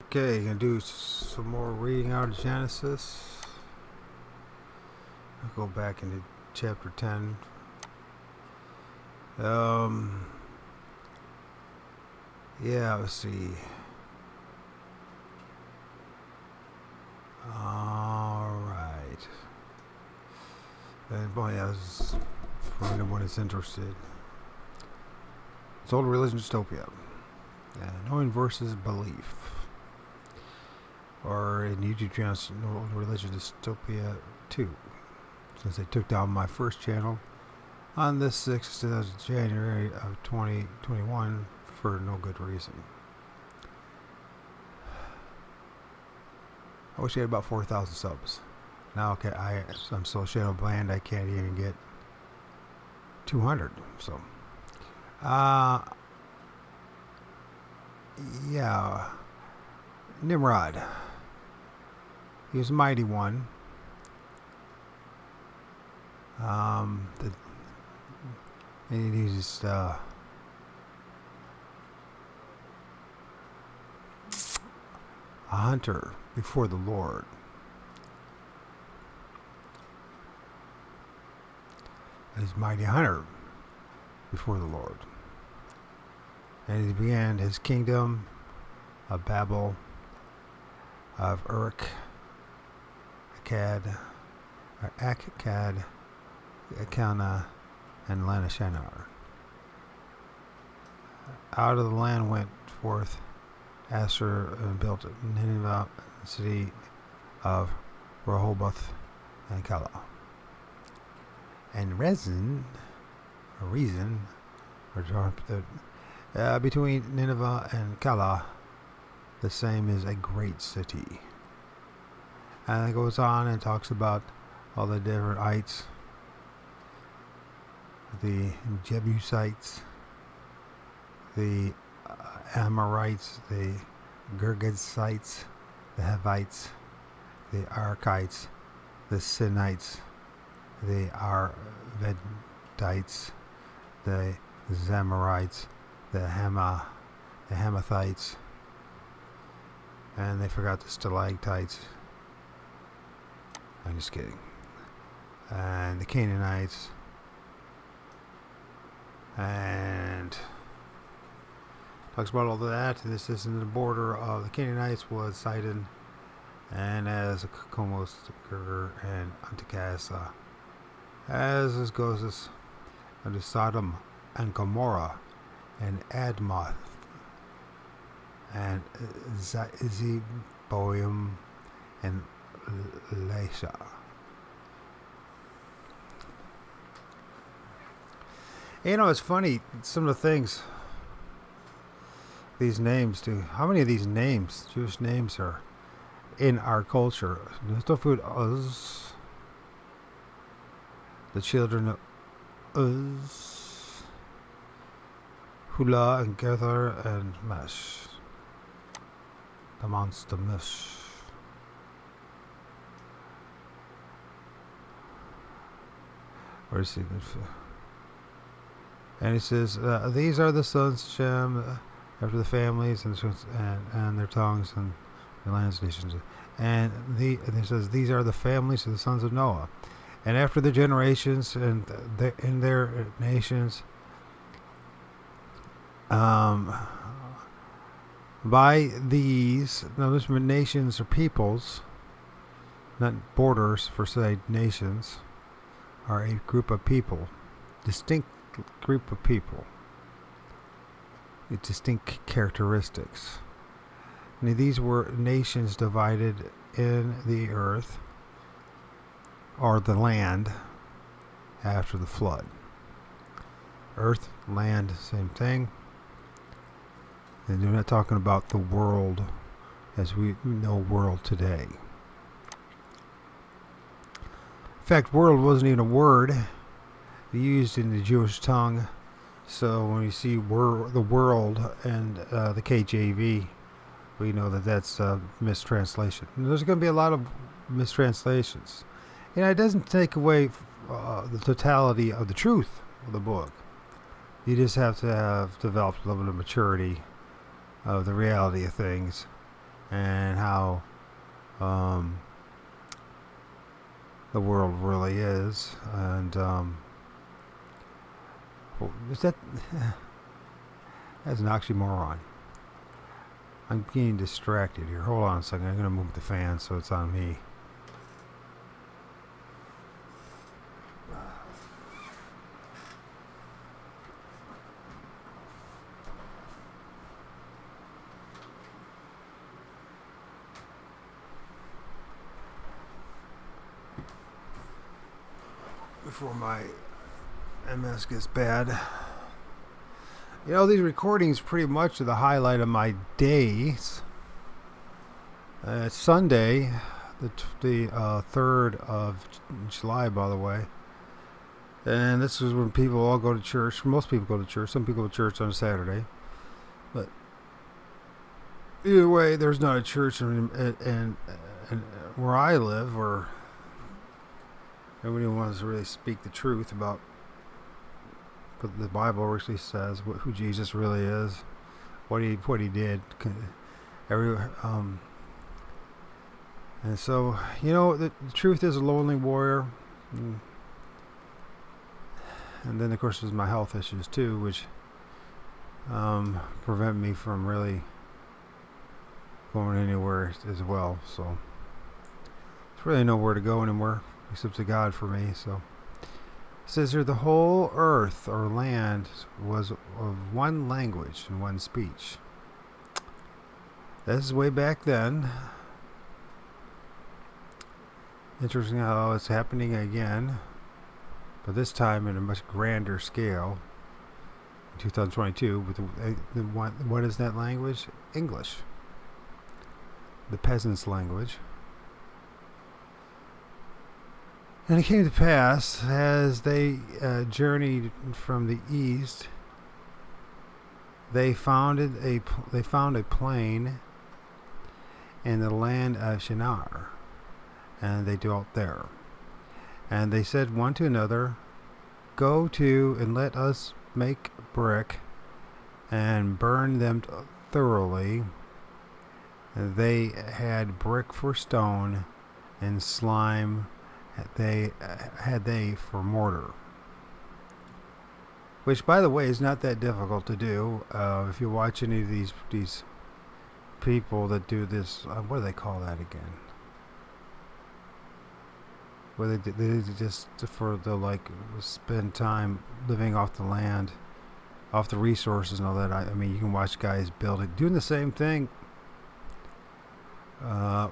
Okay, gonna do some more reading out of Genesis. I'll go back into chapter 10. Yeah, let's see. Alright. And boy, yeah, this is for anyone that's interested. It's Old Religion Dystopia. Knowing versus belief. Or in YouTube channels, Old Religion Dystopia 2. Since they took down my first channel on the 6th of January of 2021 for no good reason. I wish I had about 4,000 subs. Now, okay, I'm so shadow banned I can't even get 200. So, yeah, Nimrod. He was a mighty one. And he's a hunter before the Lord. He's a mighty hunter before the Lord. And he began his kingdom of Babel, of Akkad, Elkanah, and land of Shinar. Out of the land went forth Asher and built Nineveh, the city of Rehoboth and Calah. And between Nineveh and Calah, the same is a great city. And it goes on and talks about all the different ites, the Jebusites, the Amorites, the Girgasites, the Hivites, the Arkites, the Sinites, the Arvadites, the Zamorites, the Hamathites, and they forgot the Stalactites. I'm just kidding. And the Canaanites, and talks about all of that. This is in the border of the Canaanites was Sidon, and as Comos, Gur, and Antikasa, as is Gozes, and Sodom and Gomorrah, and Admoth, and Zeboim, and Lasha. You know, it's funny, some of the things, these names do. How many of these names, Jewish names, are in our culture? Food Uz, the children of Uz, Hula and Gether and Mesh, the monster Mesh. Where is he? And he says, these are the sons of Shem, after the families and their tongues and their lands, nations. And he says, these are the families of the sons of Noah. And after the generations and in their nations, by these, now those nations are peoples, not borders for say nations, are a group of people, distinct group of people with distinct characteristics. And these were nations divided in the earth or the land after the flood. Earth, land, same thing. And they're not talking about the world as we know world today. In fact, world wasn't even a word used in the Jewish tongue. So when you see the world and the KJV, we know that that's a mistranslation. And there's going to be a lot of mistranslations. And it doesn't take away the totality of the truth of the book. You just have to have developed a level of maturity of the reality of things and how the world really is. And is that that's an oxymoron. I'm getting distracted here. Hold on a second. I'm going to move the fan so it's on me. Before my MS gets bad. You know, these recordings pretty much are the highlight of my days. It's Sunday, the 3rd of July, by the way. And this is when people all go to church. Most people go to church. Some people go to church on a Saturday. But either way, there's not a church in where I live where nobody wants to really speak the truth about what the Bible actually says, who Jesus really is, what he did. And so, you know, the truth is a lonely warrior. And then, of course, there's my health issues, too, which prevent me from really going anywhere as well. So, there's really nowhere to go anymore except to God for me. So, it says here, the whole earth or land was of one language and one speech. This is way back then. Interesting how it's happening again, but this time in a much grander scale. In 2022, with what is that language? English, the peasants' language. And it came to pass as they journeyed from the east, they found a plain in the land of Shinar. And they dwelt there. And they said one to another, go to and let us make brick and burn them thoroughly. And they had brick for stone and slime had they for mortar. Which, by the way, is not that difficult to do. If you watch any of these people that do this, what do they call that again? Where they just for the spend time living off the land, off the resources and all that. I mean, you can watch guys building, doing the same thing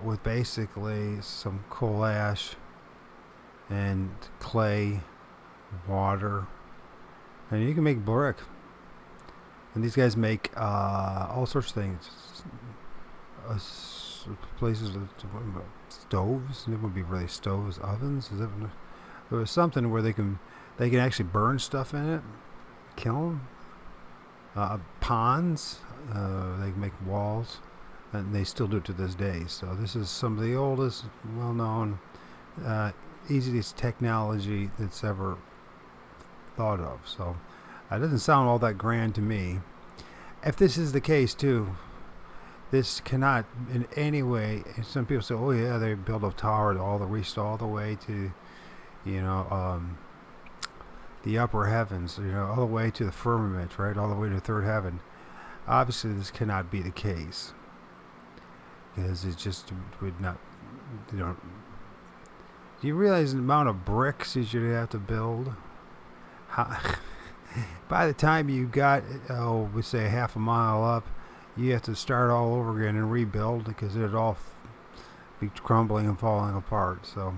with basically some coal ash and clay, water, and you can make brick. And these guys make all sorts of things. Places with stoves. It would be really stoves, ovens. There was something where they can actually burn stuff in it, kiln, ponds. They can make walls, and they still do it to this day. So this is some of the oldest, well-known, easiest technology that's ever thought of. So it doesn't sound all that grand to me. If this is the case too, this cannot in any way. Some people say, "Oh yeah, they built a tower all the way to, the upper heavens, all the way to the firmament, right, all the way to the third heaven." Obviously, this cannot be the case because it just would not. Do you realize the amount of bricks that you'd have to build? By the time you got, we say half a mile up, you have to start all over again and rebuild because it'd all be crumbling and falling apart. So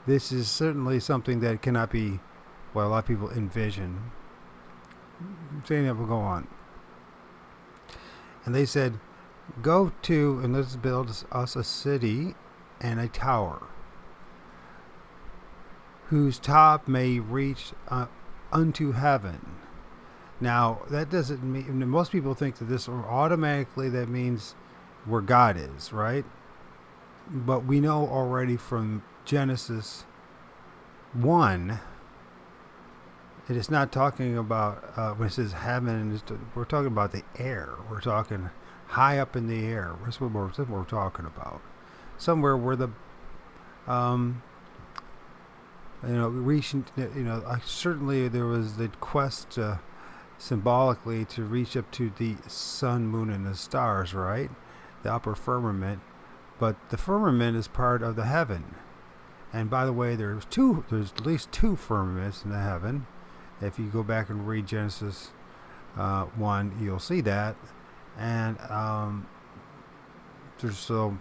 this is certainly something that cannot be what a lot of people envision. I'm saying that will go on. And they said, go to and let's build us a city and a tower whose top may reach unto heaven. Now, that doesn't mean, most people think that this automatically that means where God is, right? But we know already from Genesis 1, it is not talking about, when it says heaven, we're talking about the air. We're talking high up in the air. That's what we're talking about. Somewhere where the um, reaching, certainly there was the quest symbolically to reach up to the sun, moon, and the stars, right? The upper firmament. But the firmament is part of the heaven. And by the way, there's at least two firmaments in the heaven. If you go back and read Genesis 1, you'll see that. And so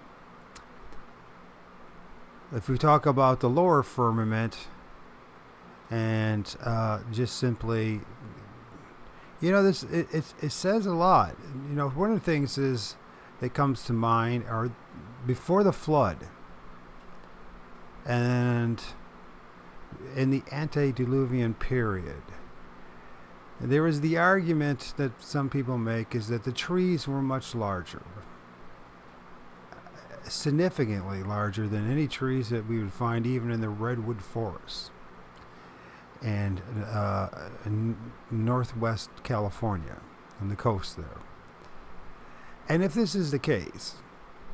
if we talk about the lower firmament and just simply, it says a lot. One of the things is that comes to mind are before the flood and in the antediluvian period. There is the argument that some people make is that the trees were much larger, significantly larger than any trees that we would find even in the redwood forests and in northwest California on the coast there. And if this is the case,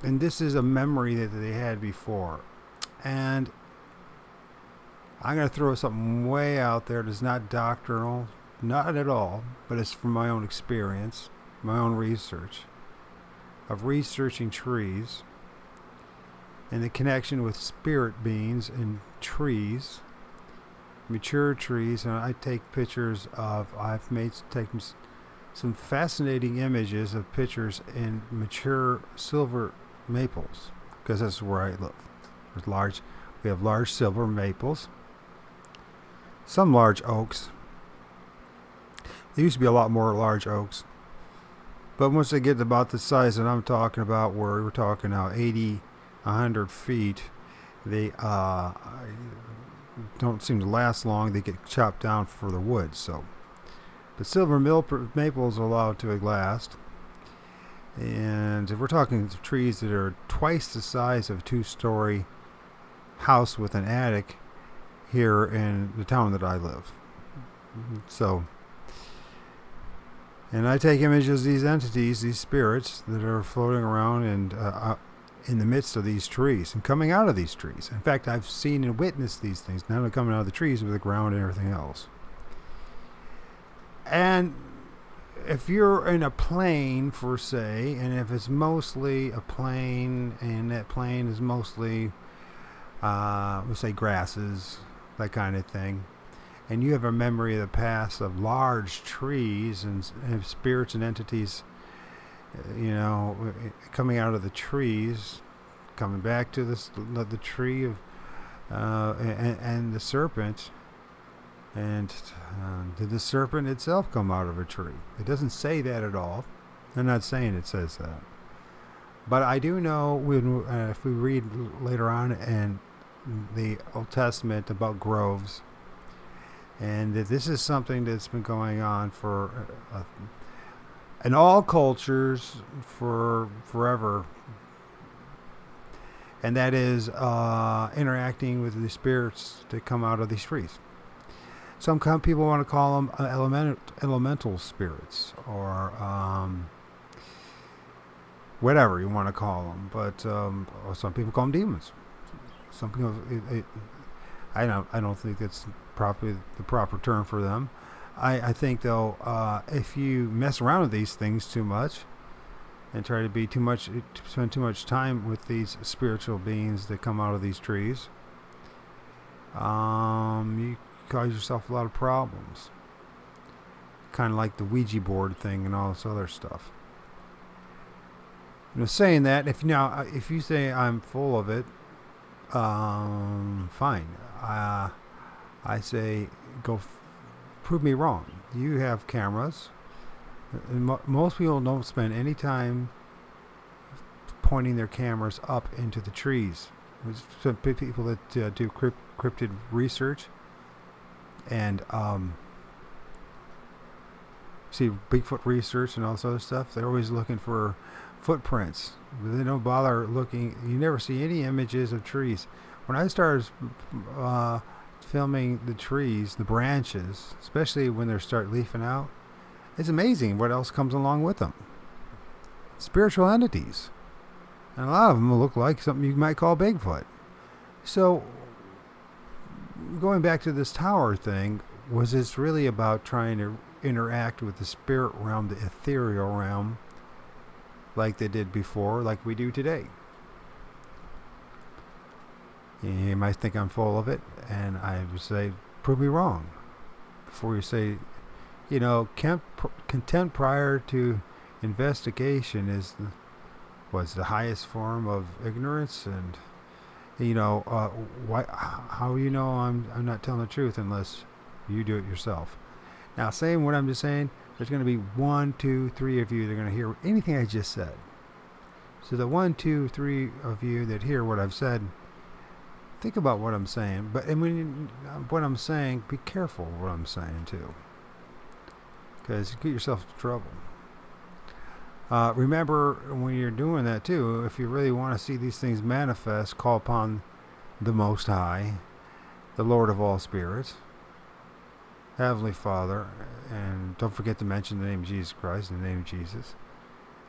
and this is a memory that they had before, and I'm going to throw something way out there that's not doctrinal, not at all, but it's from my own experience, my own research, of researching trees and the connection with spirit beings in trees, mature trees. And I take pictures of, taken some fascinating images of pictures in mature silver maples, because that's where I live. We have large silver maples, some large oaks. There used to be a lot more large oaks, but once they get about the size that I'm talking about, where we're talking now 80, 100 feet, they don't seem to last long. They get chopped down for the wood. So the silver maples are allowed to last. And if we're talking trees that are twice the size of a 2-story house with an attic here in the town that I live. So, and I take images of these entities, these spirits that are floating around and in the midst of these trees and coming out of these trees. In fact, I've seen and witnessed these things, not only coming out of the trees, but the ground and everything else. And if you're in a plane, for say, and if it's mostly a plane, and that plane is mostly, we'll say grasses, that kind of thing, and you have a memory of the past of large trees and spirits and entities, coming out of the trees, coming back to the tree of, and the serpent. And did the serpent itself come out of a tree? It doesn't say that at all. I'm not saying it says that. But I do know when if we read later on in the Old Testament about groves, and that this is something that's been going on for in all cultures for forever, and that is interacting with the spirits that come out of these trees. Some people want to call them elemental spirits, or whatever you want to call them. But or some people call them demons. Some people, I don't think that's probably the proper term for them. I think though, if you mess around with these things too much and try to spend too much time with these spiritual beings that come out of these trees, you cause yourself a lot of problems. Kind of like the Ouija board thing and all this other stuff. Saying that, if you say I'm full of it, fine. I say prove me wrong. You have cameras. And most people don't spend any time pointing their cameras up into the trees. There's some people that do cryptid research and see Bigfoot research and all this other stuff. They're always looking for footprints. They don't bother looking. You never see any images of trees. When I started filming the trees, the branches, especially when they start leafing out, it's amazing what else comes along with them. spiritual entities. And a lot of them look like something you might call Bigfoot. So, going back to this tower thing, was this really about trying to interact with the spirit realm, the ethereal realm, like they did before, like we do today? You might think I'm full of it, and I would say, prove me wrong. Before you say, contempt prior to investigation was the highest form of ignorance, and why? How I'm not telling the truth unless you do it yourself. Now, saying what I'm just saying, there's going to be 1, 2, 3 of you that are going to hear anything I just said. So the 1, 2, 3 of you that hear what I've said, think about what I'm saying. But what I'm saying, be careful what I'm saying too, because you get yourself into trouble. Remember, when you're doing that too, if you really want to see these things manifest, call upon the Most High, the Lord of all spirits, Heavenly Father, and don't forget to mention the name of Jesus Christ, in the name of Jesus,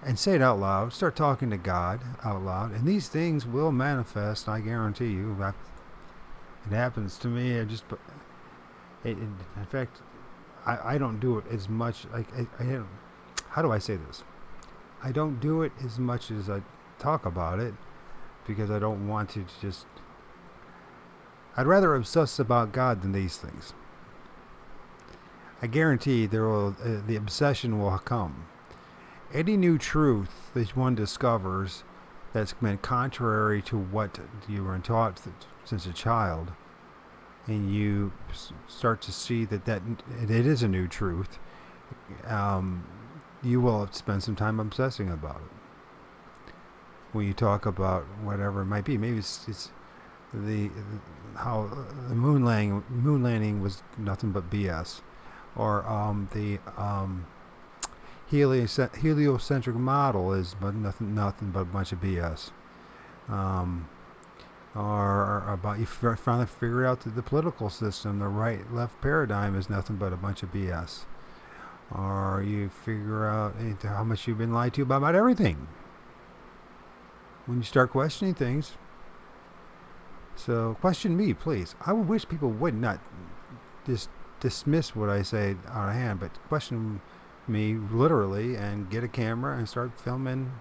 and say it out loud. Start talking to God out loud, and these things will manifest. I guarantee you. It happens to me. In fact, I don't do it as much. How do I say this? I don't do it as much as I talk about it, because I don't want to just... I'd rather obsess about God than these things. I guarantee the obsession will come. Any new truth that one discovers that's been contrary to what you were taught since a child, and you start to see that it is a new truth, you will spend some time obsessing about it. When you talk about whatever it might be, maybe it's how the moon landing was nothing but BS, or the heliocentric model is but nothing but a bunch of BS, or about you finally figure out that the political system, the right-left paradigm, is nothing but a bunch of BS. Or you figure out how much you've been lied to about everything. When you start questioning things. So question me, please. I would wish people would not just dismiss what I say out of hand, but question me literally and get a camera and start filming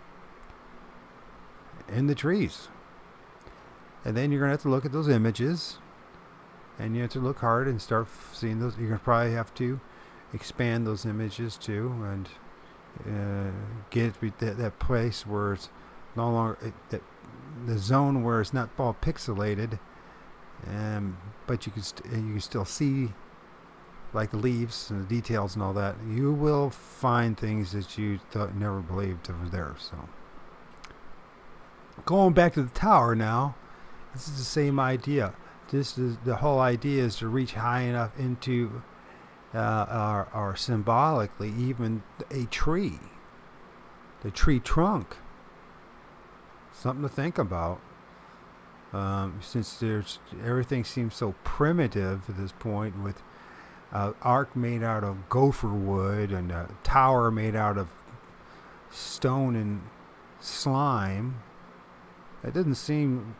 in the trees. And then you're going to have to look at those images, and you have to look hard and start seeing those. You're going to probably have to expand those images too, and get it to that place where it's no longer the zone where it's not all pixelated, but you can still see like the leaves and the details and all that. You will find things that you never believed were there. So going back to the tower now, this is the same idea. The whole idea is to reach high enough into or symbolically even a tree, the tree trunk. Something to think about, since everything seems so primitive at this point, with ark made out of gopher wood and a tower made out of stone and slime. It doesn't seem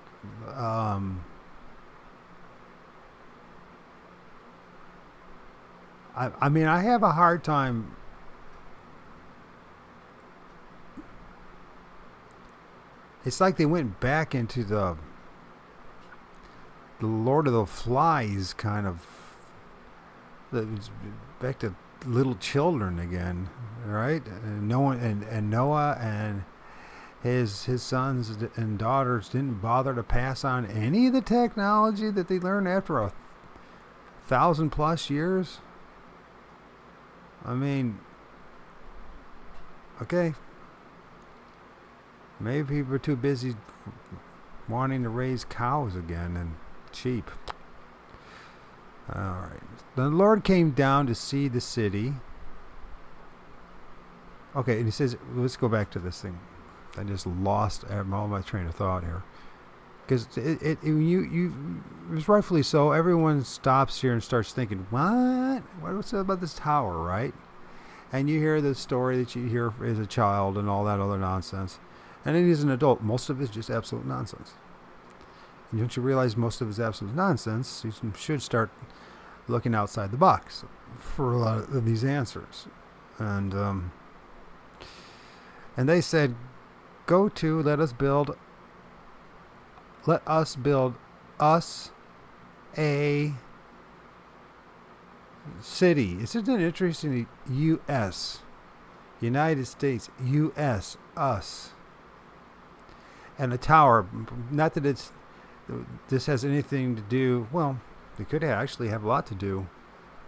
I mean, I have a hard time. It's like they went back into the Lord of the Flies kind of, back to little children again, right? And Noah and his sons and daughters didn't bother to pass on any of the technology that they learned after 1,000+ years. I mean, okay, maybe people are too busy wanting to raise cows again and sheep. All right. The Lord came down to see the city. Okay, and he says, let's go back to this thing. I just lost all my train of thought here. Because it was rightfully so. Everyone stops here and starts thinking, what's about this tower, right? and you hear the story that you hear as a child and all that other nonsense. And then as an adult, most of it's just absolute nonsense. And don't you realize most of it's absolute nonsense? You should start looking outside the box for a lot of these answers. And they said, let us build us a city. Isn't it interesting? U.S. United States, U.S., us. And a tower, not that this has anything to do, well, it could actually have a lot to do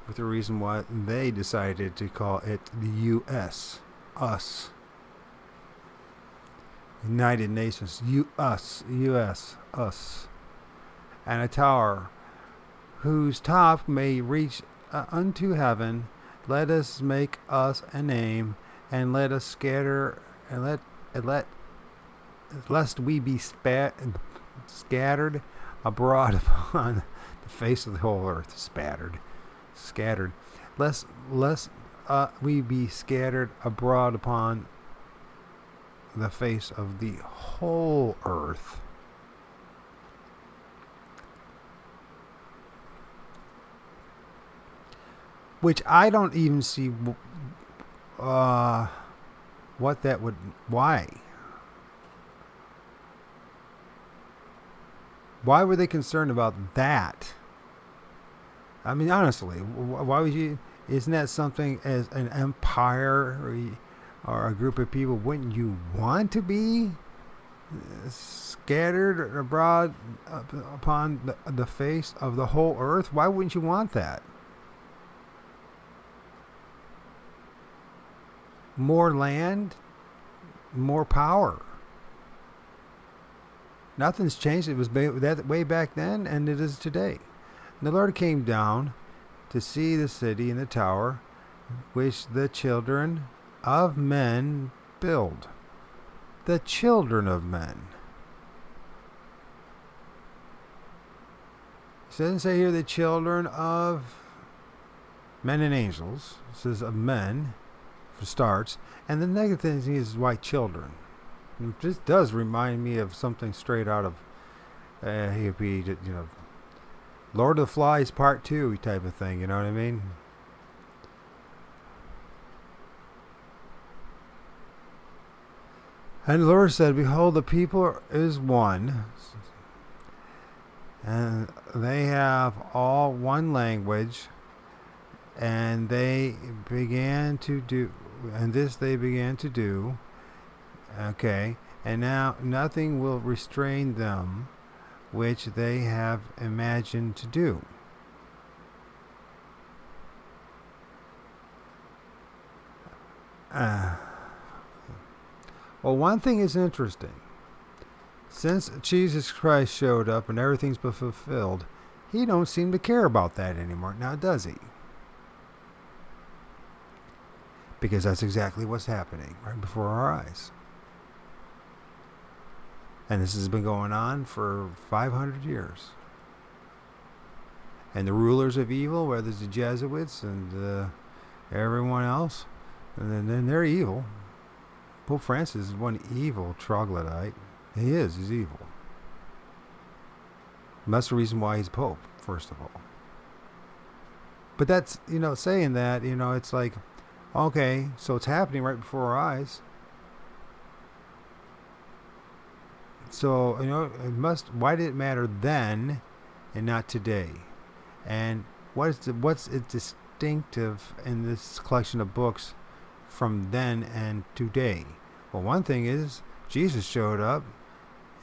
with the reason why they decided to call it the U.S., us. United Nations, U.S., us. And a tower whose top may reach unto heaven. Let us make us a name, and let us scatter, and lest we be scattered abroad upon the face of the whole earth. Scattered. Lest we be scattered abroad upon the face of the whole earth. Which I don't even see what that would... Why? Why were they concerned about that? I mean, honestly, why would you... Isn't that something as an empire or a group of people, wouldn't you want to be scattered abroad upon the face of the whole earth? Why wouldn't you want that? More land, more power. Nothing's changed. It was that way back then, and it is today. And the Lord came down to see the city and the tower, which the children of men build. The children of men. It doesn't say here the children of men and angels. It says of men, for starts. And the negative thing is why children. And this does remind me of something straight out of Lord of the Flies Part 2 type of thing, you know what I mean? And the Lord said, behold, the people is one, and they have all one language, and they began to do, okay, and now nothing will restrain them which they have imagined to do. Well, one thing is interesting. Since Jesus Christ showed up and everything's been fulfilled, he don't seem to care about that anymore, now does he? Because that's exactly what's happening right before our eyes. And this has been going on for 500 years. And the rulers of evil, whether it's the Jesuits and everyone else, and then they're evil. Pope Francis is one evil troglodyte. He's evil. And that's the reason why he's Pope, first of all. But that's, saying that, it's like, okay, so it's happening right before our eyes. So, why did it matter then and not today? And what's it distinctive in this collection of books from then and today? Well, one thing is Jesus showed up.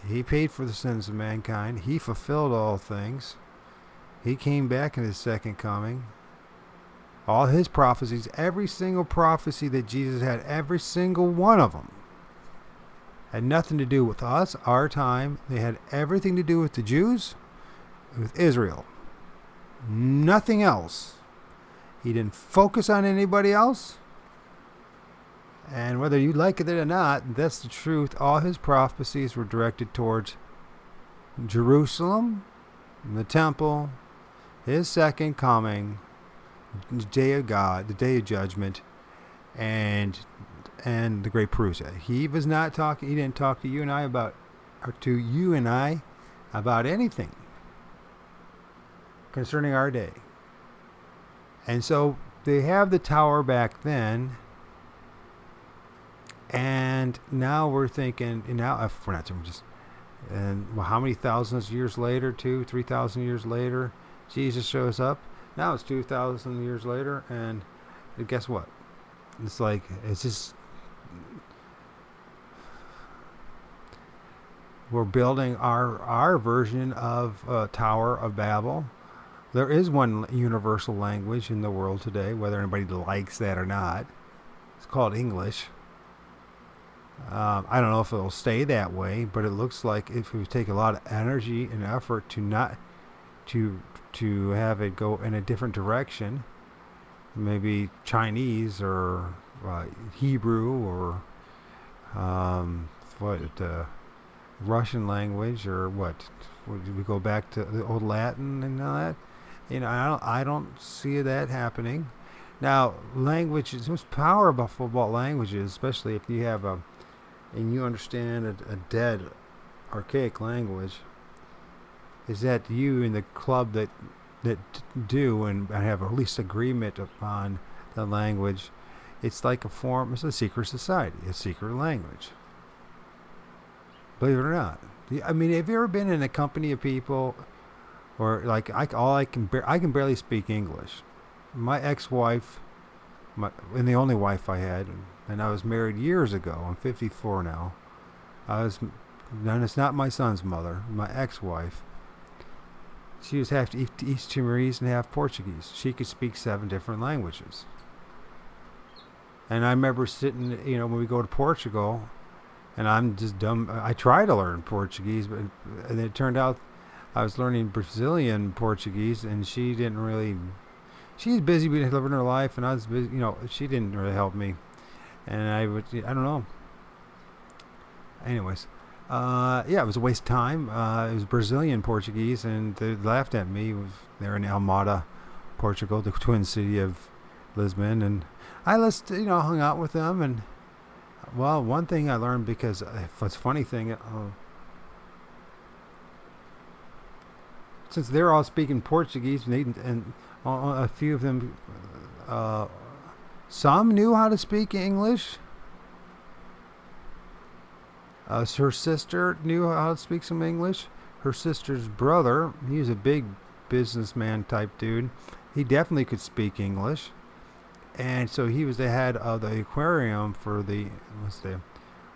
He paid for the sins of mankind. He fulfilled all things. He came back in his second coming. All his prophecies, every single prophecy that Jesus had, every single one of them, had nothing to do with us, our time. They had everything to do with the Jews, with Israel. Nothing else. He didn't focus on anybody else. And whether you like it or not, that's the truth. All his prophecies were directed towards Jerusalem, the temple, his second coming, the day of God, the day of judgment, and the Great Perusa. He was not talking. He didn't talk to you and I about, or to you and I, about anything concerning our day. And so they have the tower back then, and now we're thinking. Now, if we're not just, and well, how many thousands of years later? 3,000 years later, Jesus shows up. Now it's 2,000 years later, and guess what? It's like it's just we're building our version of Tower of Babel. There is one universal language in the world today, whether anybody likes that or not. It's called English. I don't know if it'll stay that way, but it looks like if it would take a lot of energy and effort to not to have it go in a different direction, maybe Chinese or Hebrew or Russian language, or what? Would we go back to the old Latin and all that? I don't see that happening. Now, languages, there's power about languages, especially if you have and you understand a dead, archaic language, is that you in the club that do and have at least agreement upon the language, it's like it's a secret society, a secret language. Believe it or not. I mean, have you ever been in a company of people, or like I can barely speak English. My ex-wife, and the only wife I had, and I was married years ago. I'm 54 now. And it's not my son's mother, my ex-wife. She was half East Timorese and half Portuguese. She could speak 7 different languages. And I remember sitting, when we go to Portugal, and I'm just dumb. I try to learn Portuguese, and it turned out I was learning Brazilian Portuguese, and she didn't really. She's busy living her life, and I was busy. She didn't really help me, and I don't know. Anyways, it was a waste of time. It was Brazilian Portuguese, and they laughed at me. They're in Almada, Portugal, the twin city of Lisbon, and I hung out with them, and well, one thing I learned, because it's a funny thing, since they're all speaking Portuguese, and a few of them, some knew how to speak English. Her sister knew how to speak some English. Her sister's brother, he was a big businessman type dude. He definitely could speak English. And so he was the head of the aquarium for the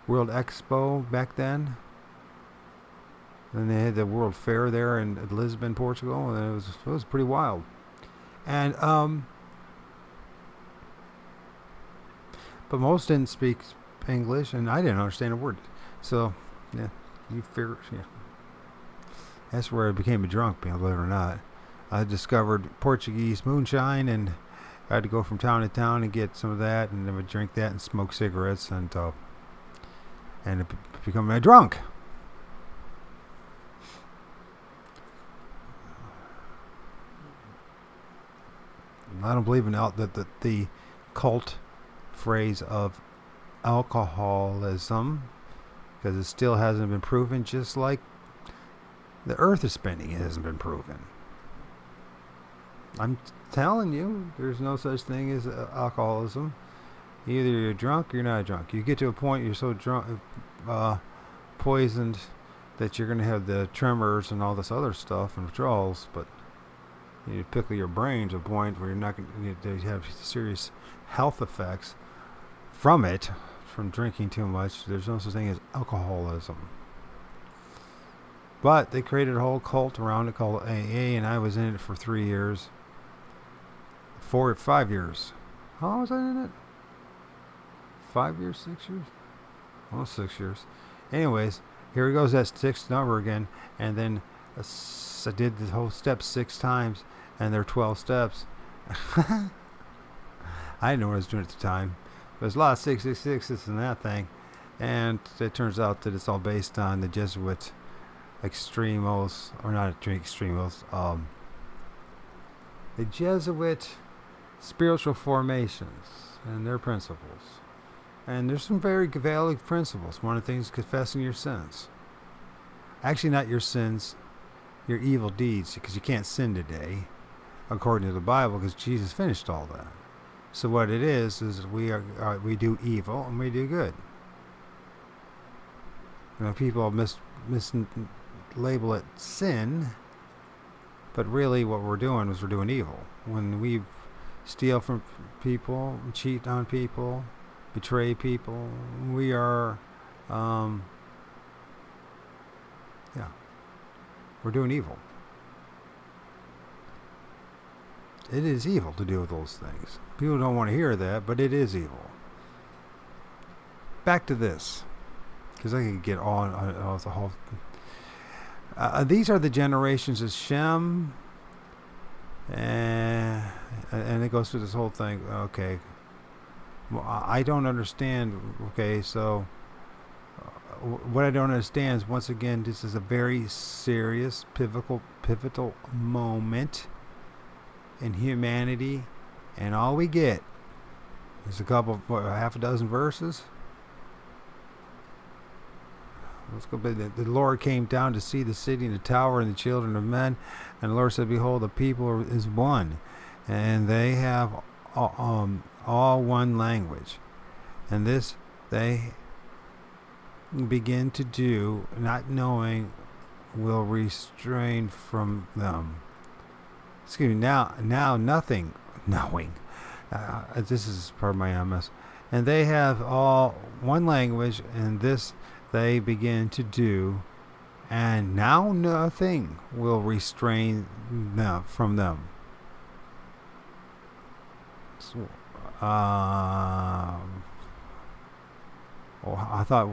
World Expo back then. And they had the World Fair there in Lisbon, Portugal, and it was pretty wild. And but most didn't speak English, and I didn't understand a word. So yeah, that's where I became a drunk, believe it or not. I discovered Portuguese moonshine, and I had to go from town to town and get some of that, and then would drink that and smoke cigarettes and become a drunk. I don't believe in the cult phrase of alcoholism, because it still hasn't been proven, just like the earth is spinning. It hasn't been proven. I'm telling you, there's no such thing as alcoholism. Either you're drunk or you're not drunk. You get to a point you're so drunk, poisoned, that you're going to have the tremors and all this other stuff and withdrawals, but you pickle your brain to a point where you're not going to have serious health effects from it, from drinking too much. There's no such thing as alcoholism. But they created a whole cult around it called AA, and I was in it for 3 years. 5 years. How long was I in it? 5 years, 6 years? Almost 6 years. Anyways, here goes that 6th number again, and then I did the whole step 6 times, and there are 12 steps. I didn't know what I was doing at the time. There's a lot of 666, this and that thing, and it turns out that it's all based on the Jesuit the Jesuit spiritual formations and their principles. And there's some very valid principles. One of the things is confessing your sins. Actually, not your sins, your evil deeds, because you can't sin today, according to the Bible, because Jesus finished all that. So what it is we do evil and we do good. You know, people mislabel it sin, but really what we're doing is we're doing evil. When we steal from people, cheat on people, betray people, we are, we're doing evil. It is evil to do those things. People don't want to hear that, but it is evil. Back to this, because I could get on the whole. These are the generations of Shem, and it goes through this whole thing. Okay, well, I don't understand. Okay, so what I don't understand is, once again, this is a very serious, pivotal moment in humanity, and all we get is half a dozen verses. Let's go. The Lord came down to see the city and the tower and the children of men, and the Lord said, "Behold, the people is one, and they have all one language, and this they begin to do, not knowing, will restrain from them." Excuse me. Now nothing knowing. This is part of my MS. And they have all one language, and this they begin to do, and now nothing will restrain them from them. So, I thought,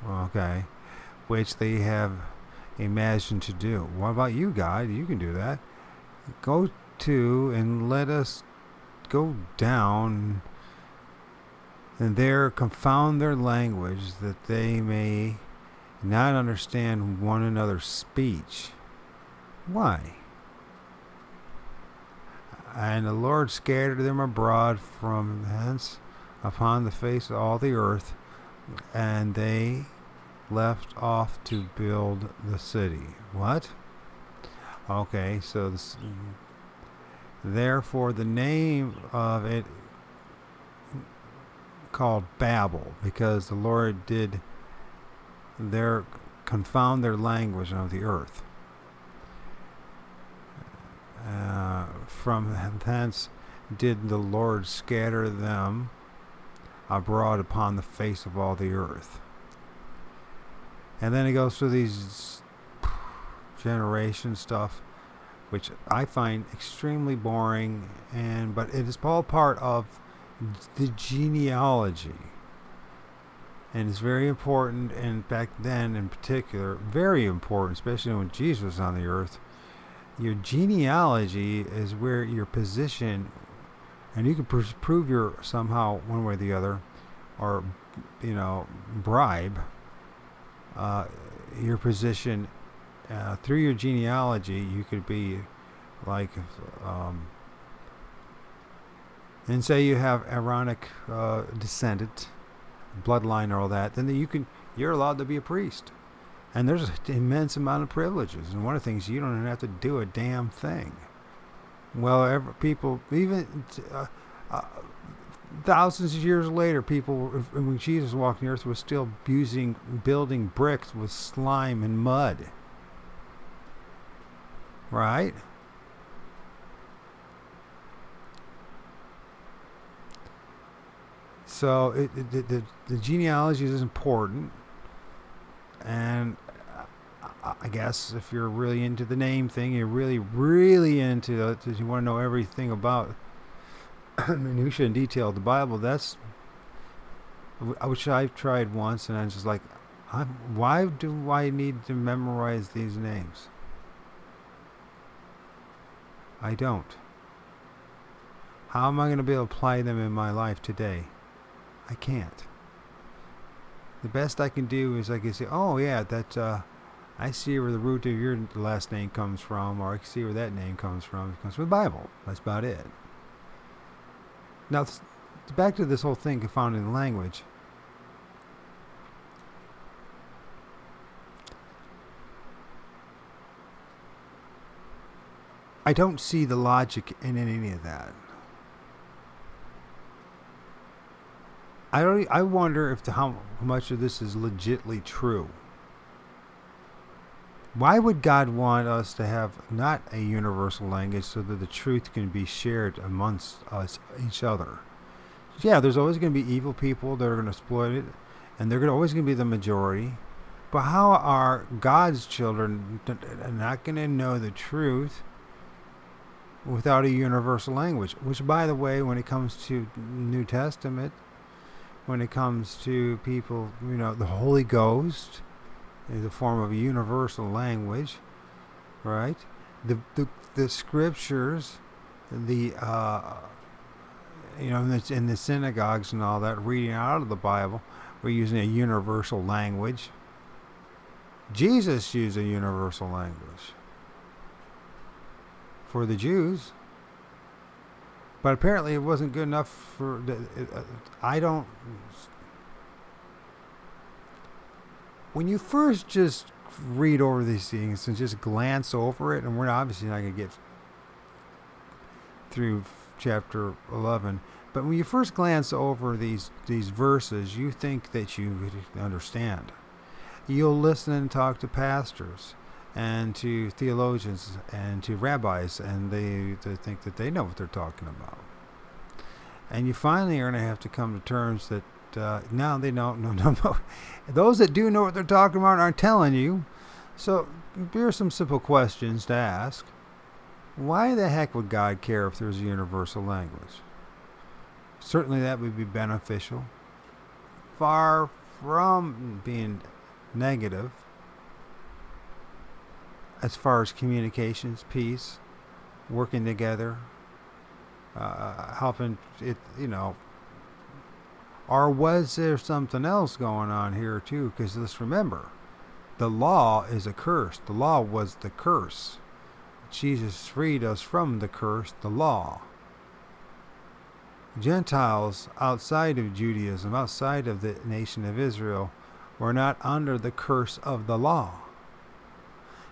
okay, which they have imagined to do. What about you, God? You can do that. Go to and let us go down and there confound their language, that they may not understand one another's speech. Why? And the Lord scattered them abroad from hence upon the face of all the earth, and they left off to build the city. What? Okay, so therefore the name of it called Babel, because the Lord did confound their language of the earth. From thence did the Lord scatter them abroad upon the face of all the earth. And then he goes through these generation stuff, which I find extremely boring, but it is all part of the genealogy, and it's very important. And back then, in particular, very important, especially when Jesus was on the earth. Your genealogy is where your position, and you can prove your somehow one way or the other, or bribe your position through your genealogy. You could be like. And say you have Aaronic descendant, bloodline, or all that, then you're allowed to be a priest. And there's an immense amount of privileges. And one of the things, you don't even have to do a damn thing. Well, people, even thousands of years later, people, when Jesus walked the earth, was still building bricks with slime and mud. Right? So the genealogy is important, and I guess if you're really into the name thing, you're really into it, you want to know everything about minutia and detail of the Bible. That's which I've tried once, and I'm just like, why do I need to memorize these names? I don't. How am I going to be able to apply them in my life today? I can't. The best I can do is I can say, oh yeah, that I see where the root of your last name comes from, or I can see where that name comes from. It comes from the Bible. That's about it. Now, back to this whole thing confounding language. I don't see the logic in any of that. I wonder if how much of this is legitly true. Why would God want us to have not a universal language so that the truth can be shared amongst us, each other? Yeah, there's always going to be evil people that are going to exploit it, and they're always going to be the majority. But how are God's children not going to know the truth without a universal language? Which, by the way, when it comes to New Testament, when it comes to people, the Holy Ghost is a form of a universal language, right? The scriptures, in the synagogues and all that, reading out of the Bible, we're using a universal language. Jesus used a universal language for the Jews, but apparently it wasn't good enough for when you first just read over these things and just glance over it, and we're obviously not going to get through chapter 11, but when you first glance over these verses, you think that you understand. You'll listen and talk to pastors and to theologians and to rabbis, and they think that they know what they're talking about. And you finally are going to have to come to terms that no, they don't. No. Those that do know what they're talking about aren't telling you. So here are some simple questions to ask. Why the heck would God care if there's a universal language? Certainly that would be beneficial. Far from being negative as far as communications, peace, working together, helping it, or was there something else going on here too? Because let's remember, the law is a curse. The law was the curse. Jesus freed us from the curse, the law. Gentiles outside of Judaism, outside of the nation of Israel, were not under the curse of the law.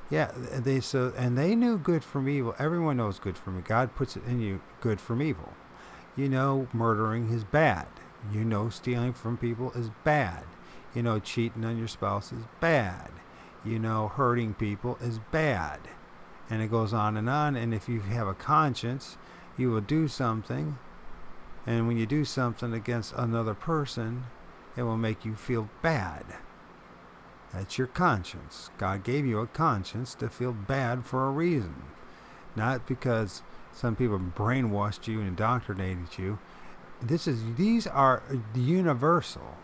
Yeah, they knew good from evil. Everyone knows good from evil. God puts it in you, good from evil. Murdering is bad. Stealing from people is bad. Cheating on your spouse is bad. Hurting people is bad. And it goes on. And if you have a conscience, you will do something. And when you do something against another person, it will make you feel bad. That's your conscience. God gave you a conscience to feel bad for a reason. Not because some people brainwashed you and indoctrinated you. These are universal.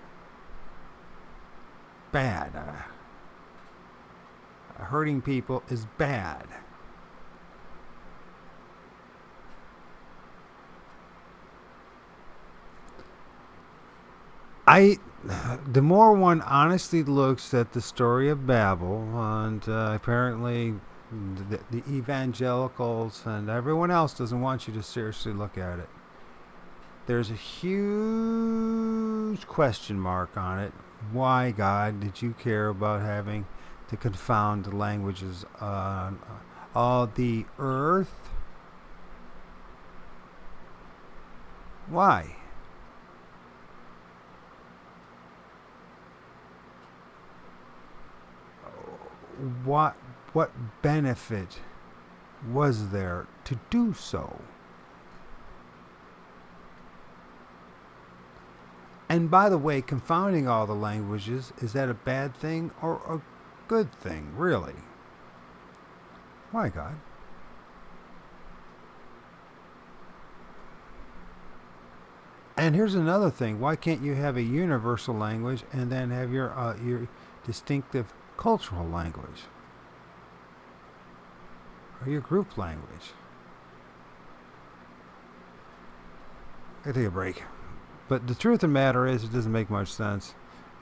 Bad. Hurting people is bad. The more one honestly looks at the story of Babel, and apparently the evangelicals and everyone else doesn't want you to seriously look at it. There's a huge question mark on it. Why, God, did you care about having to confound the languages on all the earth? Why? What benefit was there to do so? And by the way, confounding all the languages, is that a bad thing or a good thing, really? Why, God? And here's another thing. Why can't you have a universal language and then have your distinctive cultural language? Or your group language? I take a break. But the truth of the matter is, it doesn't make much sense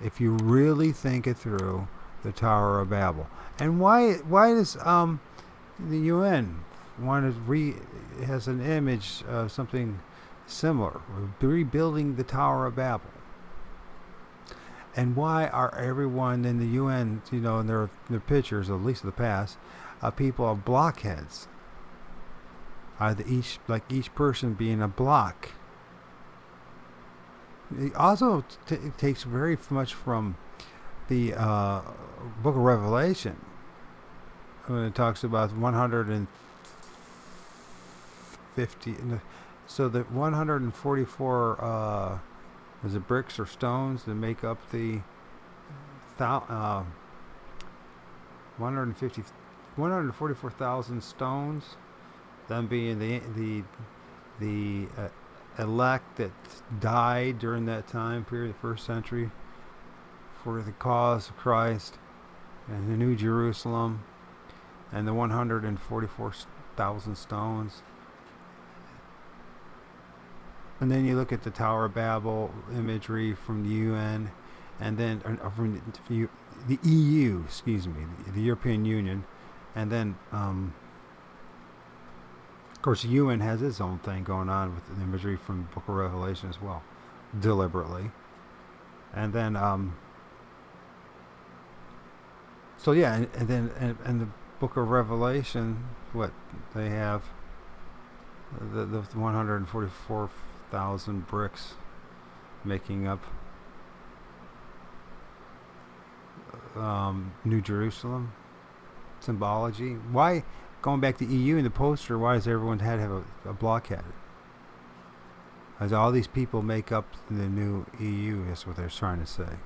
if you really think it through. The Tower of Babel, and why does the UN want to has an image of something similar. We're rebuilding the Tower of Babel. And why are everyone in the UN, in their pictures, at least of the past, people of blockheads? Either each person being a block. It also takes very much from the Book of Revelation when it talks about 150. So the 144 is it bricks or stones that make up the 144,000 stones, them being the elect that died during that time period, the first century, for the cause of Christ, and the New Jerusalem, and the 144,000 stones. And then you look at the Tower of Babel imagery from the UN, and then from the EU, the European Union, and then of course the UN has its own thing going on with the imagery from the Book of Revelation as well, deliberately. And then so yeah, and then the Book of Revelation, what they have, the 144,000 bricks making up New Jerusalem symbology. Why, going back to EU in the poster, why does everyone had to have a blockhead? As all these people make up the new EU, is what they're trying to say.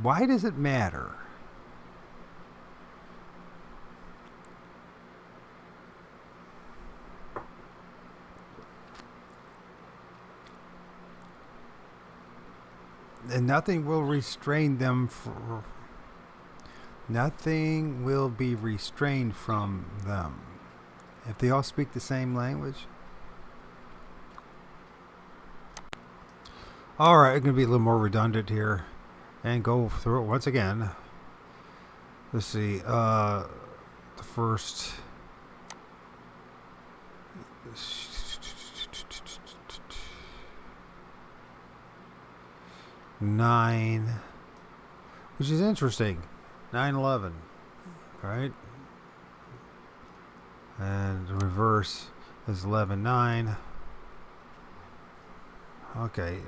Why does it matter? And nothing will restrain them nothing will be restrained from them if they all speak the same language. Alright, I'm going to be a little more redundant here and go through it once again. Let's see, the first 9, which is interesting. 9/11, right? And the reverse is 11/9. Okay,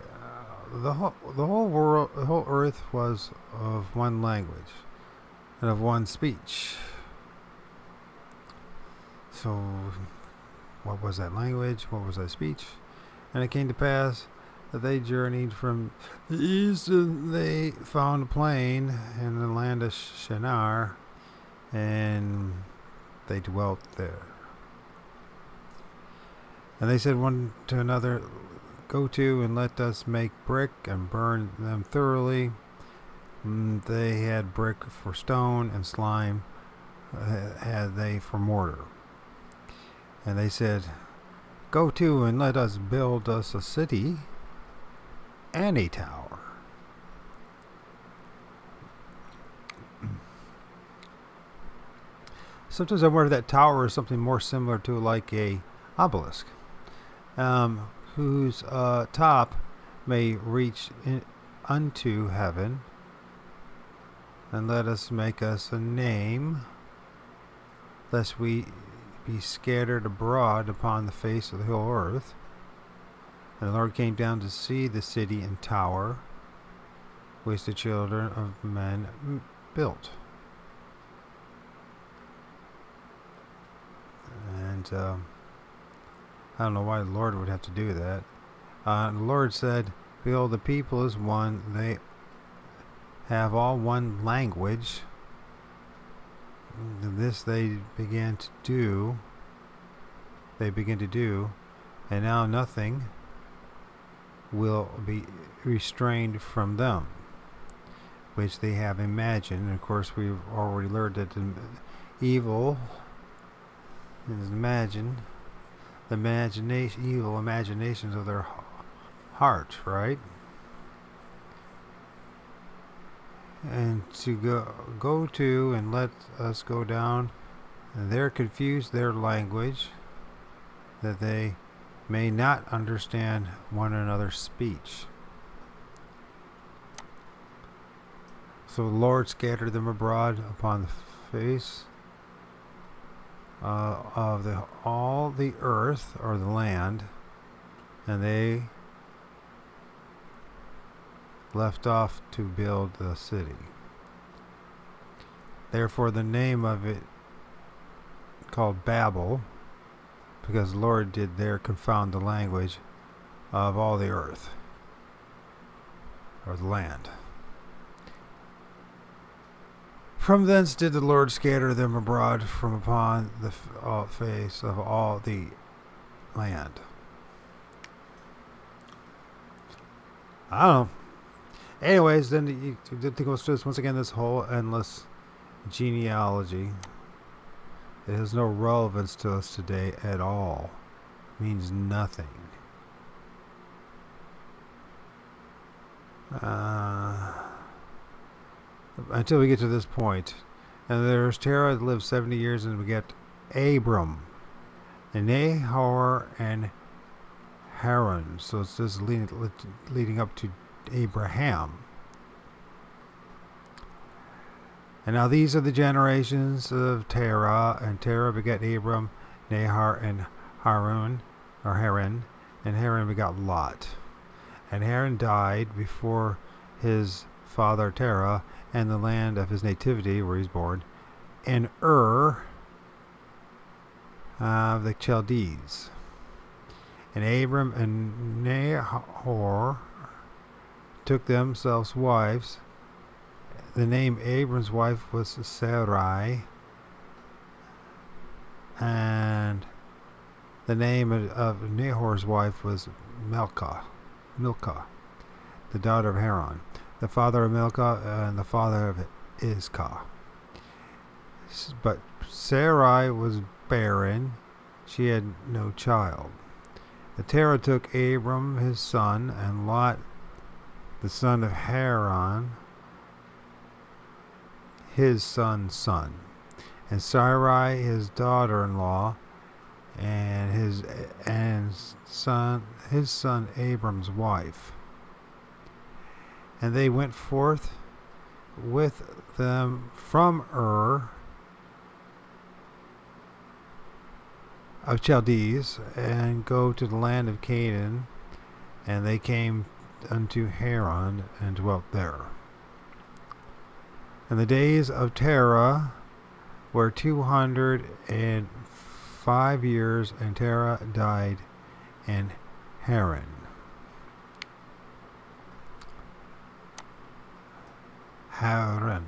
the whole world, the whole earth was of one language and of one speech. So, what was that language? What was that speech? And it came to pass that they journeyed from the east, and they found a plain in the land of Shinar, and they dwelt there. And they said one to another, "Go to and let us make brick and burn them thoroughly." And they had brick for stone, and slime had they for mortar. And they said, "Go to and let us build us a city and a tower." Sometimes I wonder if that tower is something more similar to like a obelisk, whose top may reach unto heaven. And let us make us a name, lest we be scattered abroad upon the face of the whole earth. And the Lord came down to see the city and tower which the children of men built. And I don't know why the Lord would have to do that. The Lord said, "Behold, the people is one; they have all one language." This they begin to do. And now nothing will be restrained from them, which they have imagined. And of course, we've already learned that the evil is evil imaginations of their heart, right? and to go to and let us go down and there confuse their language, that they may not understand one another's speech. So the Lord scattered them abroad upon the face of all the earth, or the land, and they left off to build the city. Therefore the name of it called Babel, because the Lord did there confound the language of all the earth, or the land. From thence did the Lord scatter them abroad from upon the face of all the land. I don't know. Anyways, then it goes through once again this whole endless genealogy. It has no relevance to us today at all. It means nothing. Until we get to this point. And there's Terah that lived 70 years, and we get Abram, and Nahor, and Haran. So it's just leading up to Abraham. And now these are the generations of Terah, and Terah begat Abram, Nahor, and Haran, and Haran begot Lot. And Haran died before his father Terah, and the land of his nativity, where he's born, in Ur of the Chaldees. And Abram and Nahor took themselves wives. The name Abram's wife was Sarai, and the name of Nahor's wife was Milcah, the daughter of Haran, the father of Milcah and the father of Iscah. But Sarai was barren; she had no child. The Terah took Abram his son, and Lot the son of Haran his son's son, and Sarai his daughter-in-law, and his son Abram's wife. And they went forth with them from Ur of Chaldees, and go to the land of Canaan, and they came unto Haran and dwelt there. And the days of Terah were 205 years, and Terah died in Haran. Haran.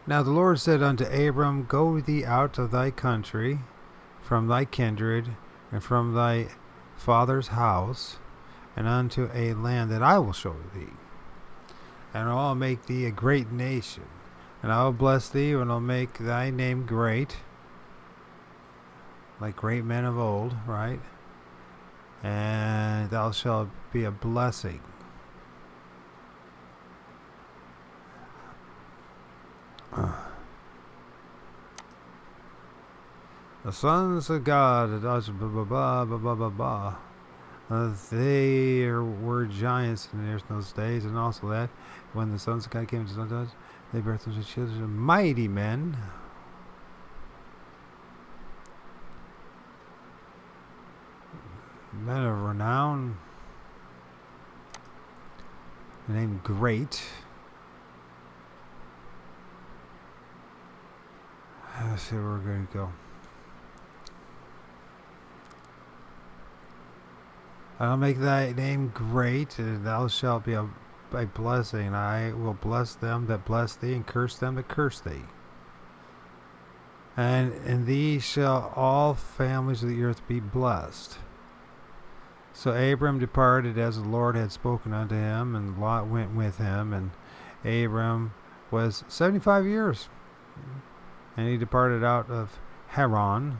Now the Lord said unto Abram, Go thee out of thy country, from thy kindred, and from thy father's house, and unto a land that I will show thee. And I'll make thee a great nation, and I will bless thee, and I'll make thy name great, like great men of old, right? And thou shalt be a blessing. The sons of God, they were giants in those days, and also that when the sons of God came to the they birthed them children, mighty men. Men of renown, named Great. Let's see where we're going to go. I'll make thy name great, and thou shalt be a blessing. I will bless them that bless thee, and curse them that curse thee. And in thee shall all families of the earth be blessed. So Abram departed as the Lord had spoken unto him, and Lot went with him, and Abram was 75 years. And he departed out of Haran,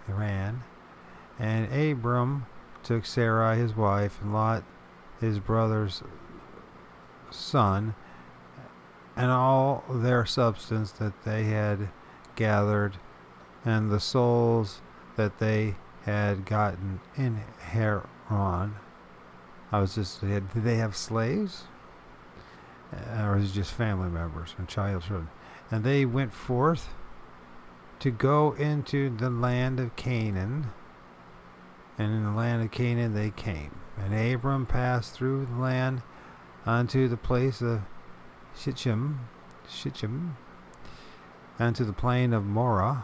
Haran. And Abram took Sarai his wife, and Lot his brother's son, and all their substance that they had gathered, and the souls that they had gotten in Haran. Did they have slaves? Or is it just family members and children? And they went forth to go into the land of Canaan, and in the land of Canaan they came. And Abram passed through the land unto the place of Shittim, unto the plain of Morah,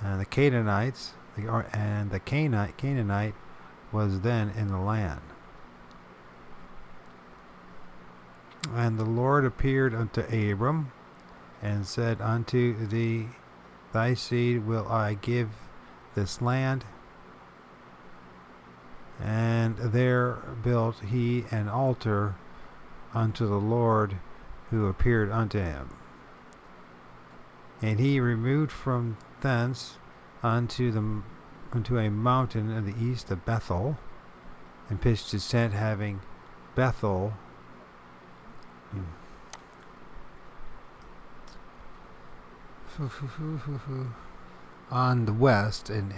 and the Canaanite was then in the land. And the Lord appeared unto Abram, and said, Unto thee, thy seed will I give this land. And there built he an altar unto the Lord who appeared unto him. And he removed from thence unto a mountain in the east of Bethel, and pitched his tent, having Bethel on the west and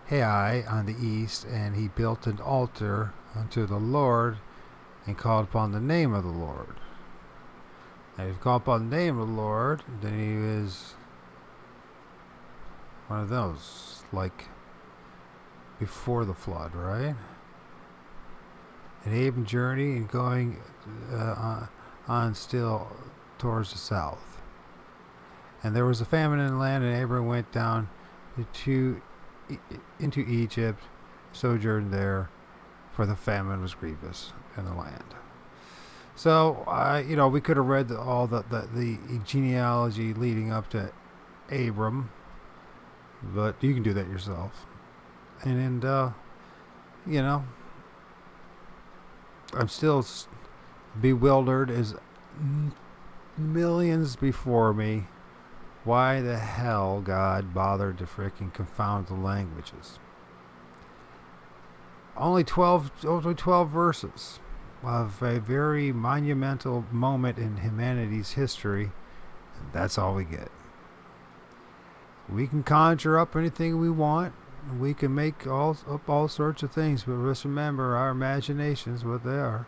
Hai on the east, and he built an altar unto the Lord, and called upon the name of the Lord. And if he called upon the name of the Lord, then he was one of those, like before the flood, right? And Abram journeyed, and going on still towards the south. And there was a famine in the land, and Abram went down into Egypt, sojourned there, for the famine was grievous in the land. So, we could have read all the genealogy leading up to Abram, but you can do that yourself. And I'm still bewildered as millions before me. Why the hell God bothered to frickin' confound the languages? Only 12 verses of a very monumental moment in humanity's history. And that's all we get. We can conjure up anything we want. We can make up all sorts of things, but just remember our imaginations, what they are.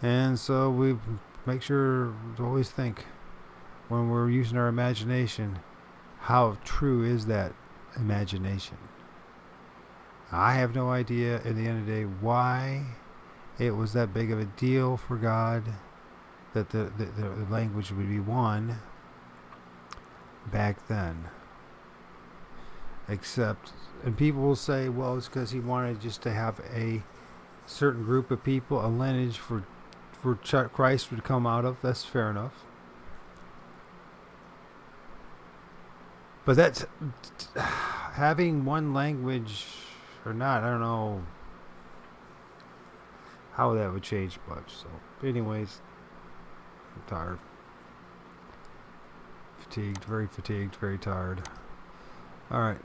And so we make sure to always think, when we're using our imagination, how true is that imagination? I have no idea at the end of the day why it was that big of a deal for God that the language would be one back then. And people will say, well, it's because he wanted just to have a certain group of people, a lineage for Christ would come out of. That's fair enough. But that's having one language or not, I don't know how that would change much. So, anyways, I'm tired. Fatigued, very tired. All right.